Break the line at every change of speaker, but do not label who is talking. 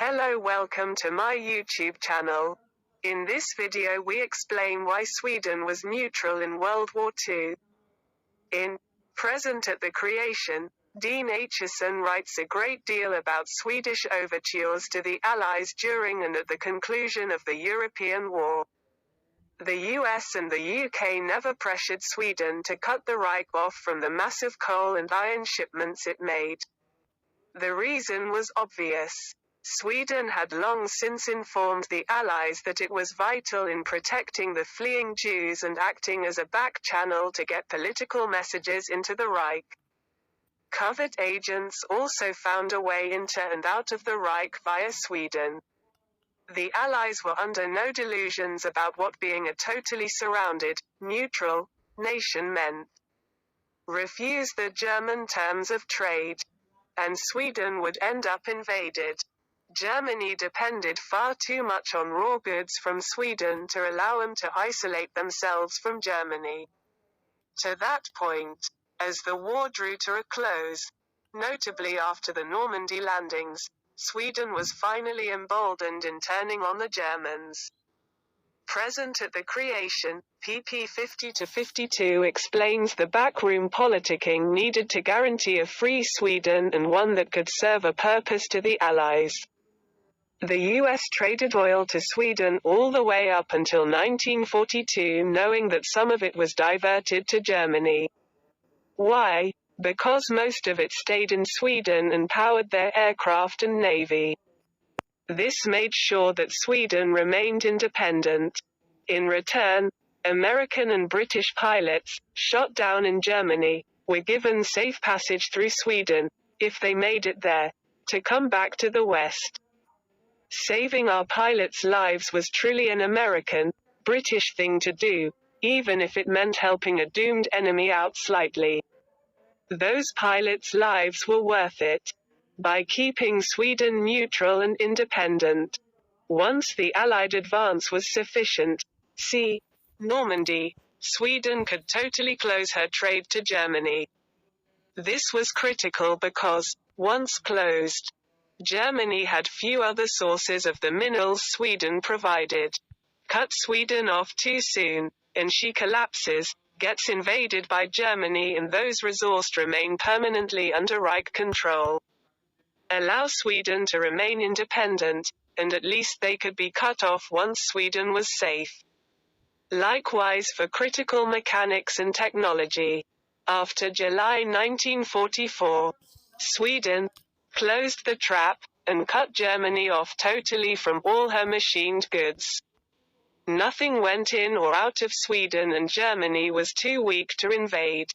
Hello, welcome to my YouTube channel. In this video we explain why Sweden was neutral in World War II. In Present at the Creation, Dean Acheson writes a great deal about Swedish overtures to the Allies during and at the conclusion of the European War. The US and the UK never pressured Sweden to cut the Reich off from the massive coal and iron shipments it made. The reason was obvious. Sweden had long since informed the Allies that it was vital in protecting the fleeing Jews and acting as a back channel to get political messages into the Reich. Covert agents also found a way into and out of the Reich via Sweden. The Allies were under no delusions about what being a totally surrounded, neutral, nation meant. Refuse the German terms of trade, and Sweden would end up invaded. Germany depended far too much on raw goods from Sweden to allow them to isolate themselves from Germany. To that point, as the war drew to a close, notably after the Normandy landings, Sweden was finally emboldened in turning on the Germans. Present at the Creation, pp 50-52 explains the backroom politicking needed to guarantee a free Sweden and one that could serve a purpose to the Allies. The US traded oil to Sweden all the way up until 1942, knowing that some of it was diverted to Germany. Why? Because most of it stayed in Sweden and powered their aircraft and navy. This made sure that Sweden remained independent. In return, American and British pilots, shot down in Germany, were given safe passage through Sweden, if they made it there, to come back to the West. Saving our pilots' lives was truly an American, British thing to do, even if it meant helping a doomed enemy out slightly. Those pilots' lives were worth it. By keeping Sweden neutral and independent. Once the Allied advance was sufficient, see Normandy, Sweden could totally close her trade to Germany. This was critical because, once closed, Germany had few other sources of the minerals Sweden provided. Cut Sweden off too soon, and she collapses, gets invaded by Germany, and those resources remain permanently under Reich control. Allow Sweden to remain independent, and at least they could be cut off once Sweden was safe. Likewise for critical mechanics and technology. After July 1944, Sweden closed the trap, and cut Germany off totally from all her machined goods. Nothing went in or out of Sweden, and Germany was too weak to invade.